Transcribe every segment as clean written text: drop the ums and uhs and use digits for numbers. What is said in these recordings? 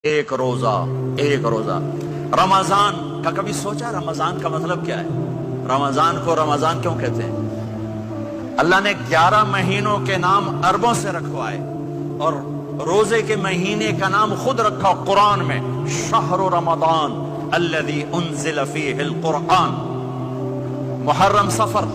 ایک روزہ ایک روزہ رمضان کا کبھی سوچا رمضان کا مطلب کیا ہے؟ رمضان کو رمضان کیوں کہتے ہیں؟ اللہ نے 11 مہینوں کے نام عربوں سے رکھوائے اور روزے کے مہینے کا نام خود رکھا قرآن میں، شہر رمضان الذی انزل فیہ القرآن۔ محرم، صفر،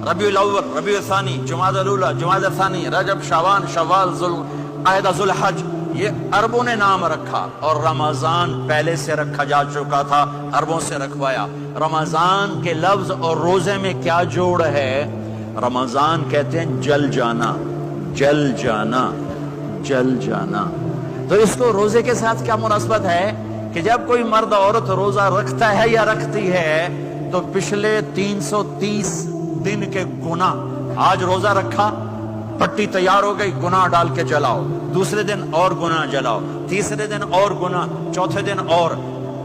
ربیع الاول، ربیع الثانی، جمادی الاولی، جمادی الثانی، رجب، شعبان، شوال، ذوالقعدہ، ذوالحج، یہ عربوں نے نام رکھا اور رمضان پہلے سے رکھا جا چکا تھا، عربوں سے رکھوایا۔ رمضان کے لفظ اور روزے میں کیا جوڑ ہے؟ رمضان کہتے ہیں جل جانا، جل جانا، جل جانا۔ تو اس کو روزے کے ساتھ کیا مناسبت ہے کہ جب کوئی مرد عورت روزہ رکھتا ہے یا رکھتی ہے تو پچھلے 330 دن کے گناہ، آج روزہ رکھا، پٹی تیار ہو گئی، گناہ ڈال کے جلاؤ، دوسرے دن اور گناہ جلاؤ، تیسرے دن اور گناہ، چوتھے دن اور،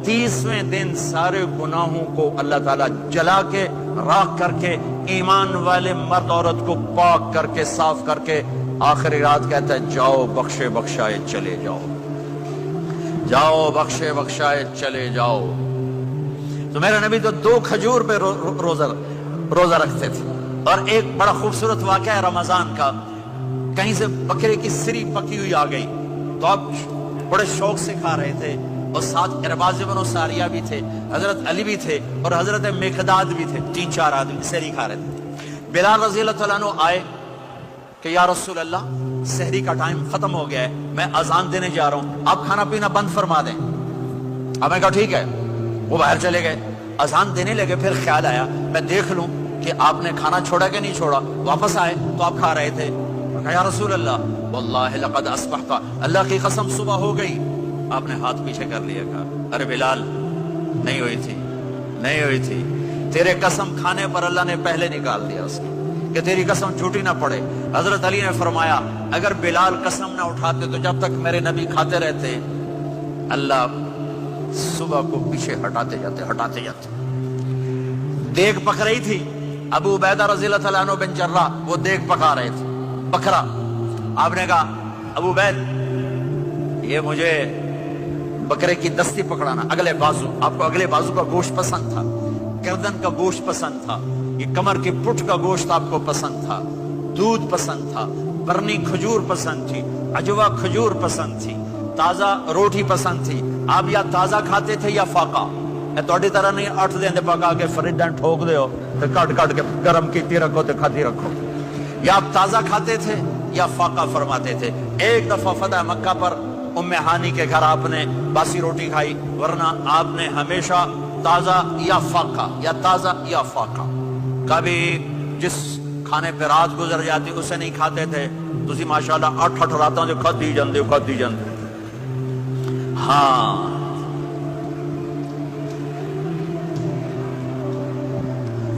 30ویں دن سارے گناہوں کو اللہ تعالیٰ جلا کے راکھ کر کے ایمان والے مرد عورت کو پاک کر کے صاف کر کے آخری رات کہتا ہے جاؤ بخشے بخشائے چلے جاؤ، جاؤ بخشے بخشائے چلے جاؤ۔ تو میرے نبی تو 2 کھجور پہ روزہ رکھتے تھے۔ اور ایک بڑا خوبصورت واقعہ ہے رمضان کا، کہیں سے بکرے کی سری پکی ہوئی آ گئی تو آپ بڑے شوق سے کھا رہے تھے، اور ساتھ ارباز بن ساریہ بھی تھے، حضرت علی بھی تھے اور حضرت مقداد بھی تھے، 3-4 آدمی سحری کھا رہے تھے۔ بلال رضی اللہ تعالیٰ عنہ آئے کہ یا رسول اللہ سحری کا ٹائم ختم ہو گیا ہے، میں اذان دینے جا رہا ہوں، آپ کھانا پینا بند فرما دیں۔ اب میں کہا ٹھیک ہے، وہ باہر چلے گئے، اذان دینے لگے، پھر خیال آیا میں دیکھ لوں کہ آپ نے کھانا چھوڑا کہ نہیں چھوڑا۔ واپس آئے تو آپ کھا رہے تھے۔ کہا یا رسول اللہ واللہ لقد اصبحت، اللہ کی قسم صبح ہو گئی۔ آپ نے ہاتھ پیچھے کر لیا، کہا ارے بلال نہیں ہوئی تھی، نہیں ہوئی تھی، تیرے قسم کھانے پر اللہ نے پہلے نکال دیا اس کو کہ تیری قسم جھوٹی نہ پڑے۔ حضرت علی نے فرمایا اگر بلال قسم نہ اٹھاتے تو جب تک میرے نبی کھاتے رہتے اللہ صبح کو پیچھے ہٹاتے جاتے۔ دیگ پک رہی تھی، ابو عبیدہ رضی اللہ تعالیٰ عنہ بن جراح وہ دیگ پکا رہے تھے، بکرا۔ آپ نے کہا ابو عبید یہ مجھے بکرے کی دستی پکڑانا، اگلے بازو، آپ کو اگلے بازو کا گوشت پسند تھا، گردن کا گوشت پسند تھا، یہ کمر کی پٹھ کا گوشت آپ کو پسند تھا، دودھ پسند تھا، برنی کھجور پسند تھی، عجوا کھجور پسند تھی، تازہ روٹی پسند تھی۔ آپ یا تازہ کھاتے تھے یا فاقہ، توڑی طرح نہیں 8 دن پکا کے فریڈن ٹھوک دے ہو تو کٹ کے گرم کیتی رکھو تو کھاتی رکھو، یا آپ تازہ کھاتے تھے یا فاقہ فرماتے تھے۔ ایک دفعہ فتح مکہ پر ام ہانی کے گھر آپ نے باسی روٹی کھائی، ورنہ آپ نے ہمیشہ تازہ یا فاقہ، یا تازہ یا فاقہ، کبھی جس کھانے پہ رات گزر جاتی اسے نہیں کھاتے تھے۔ تسی ماشاءاللہ 8 راتوں جو کھدی جاندے۔ ہاں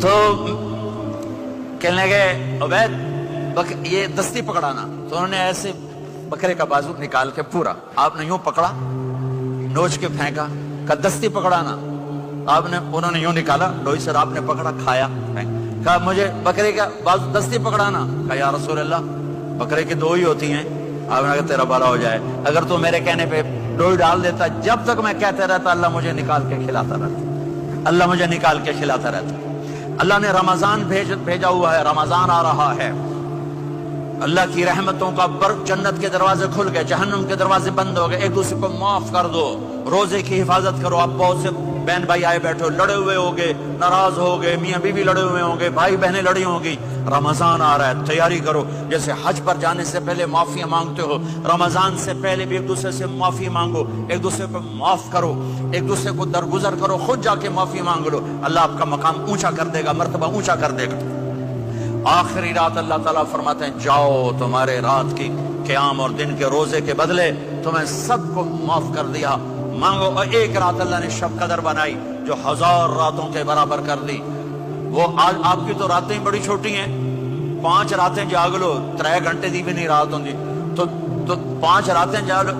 تو کہنے لگے عبید یہ دستی پکڑانا، تو انہوں نے ایسے بکرے کا بازو نکال کے پورا آپ نے یوں پکڑا، نوچ کے پھینکا، کہا دستی پکڑانا، انہوں نے یوں نکالا ڈوئی سے، آپ نے پکڑا، کھایا، کہا مجھے بکرے کا بازو دستی پکڑانا۔ کہا یا رسول اللہ بکرے کی 2 ہی ہوتی ہیں۔ آپ نے کہا تیرا بھلا ہو جائے، اگر تو میرے کہنے پہ ڈوئی ڈال دیتا، جب تک میں کہتے رہتا اللہ مجھے نکال کے کھلاتا رہتا، اللہ مجھے نکال کے کھلاتا رہتا۔ اللہ نے رمضان بھیجا ہوا ہے، رمضان آ رہا ہے، اللہ کی رحمتوں کا جنت کے دروازے کھل گئے، جہنم کے دروازے بند ہو گئے، ایک دوسرے کو معاف کر دو، روزے کی حفاظت کرو۔ آپ بہت سے بہن بھائی آئے بیٹھے ہو، لڑے ہوئے ہوگے، ناراض ہوگے، میاں بیوی لڑے ہوئے ہوں گے، بھائی بہنیں لڑی ہوں گی۔ رمضان آ رہا ہے، تیاری کرو۔ جیسے حج پر جانے سے پہلے معافی مانگتے ہو، رمضان سے پہلے بھی ایک دوسرے سے معافی مانگو، ایک دوسرے کو معاف کرو، ایک دوسرے کو درگزر کرو، خود جا کے معافی مانگ لو، اللہ آپ کا مقام اونچا کر دے گا، مرتبہ اونچا کر دے گا۔ آخری رات اللہ تعالیٰ فرماتے ہیں جاؤ تمہارے رات کی قیام اور دن کے روزے کے بدلے تمہیں سب کو معاف کر دیا، مانگو۔ اور ایک رات اللہ نے شب قدر بنائی جو 1000 راتوں کے برابر کر دی۔ وہ آج آپ کی تو راتیں بڑی چھوٹی ہیں، 5 راتیں جاگ لو، 3 گھنٹے دی بھی نہیں رات ہوندی، تو 5 راتیں جاگ لو،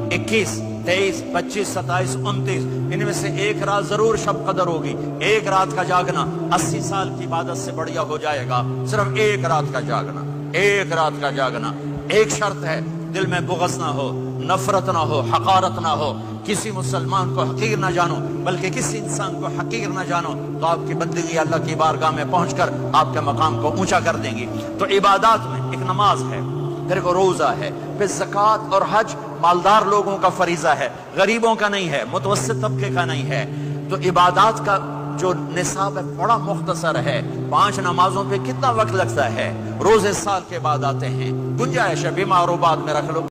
21 23 25 27 29، ان میں سے ایک رات ضرور شب قدر ہوگی۔ ایک رات کا جاگنا 80 سال کی عبادت سے بڑھیا ہو جائے گا، صرف ایک رات کا جاگنا، ایک رات کا جاگنا۔ ایک شرط ہے، دل میں بغض نہ ہو، نفرت نہ ہو، حقارت نہ ہو، کسی مسلمان کو حقیر نہ جانو بلکہ کسی انسان کو حقیر نہ جانو، تو آپ کی بندگی اللہ کی بارگاہ میں پہنچ کر آپ کے مقام کو اونچا کر دیں گی۔ تو عبادات میں ایک نماز ہے، پھر ایک روزہ ہے، پھر زکوٰۃ اور حج مالدار لوگوں کا فریضہ ہے، غریبوں کا نہیں ہے، متوسط طبقے کا نہیں ہے۔ تو عبادات کا جو نصاب ہے بڑا مختصر ہے۔ 5 نمازوں پہ کتنا وقت لگتا ہے؟ روزے سال کے بعد آتے ہیں، گنجائش ہے بیمار و بعد میں رکھ لو۔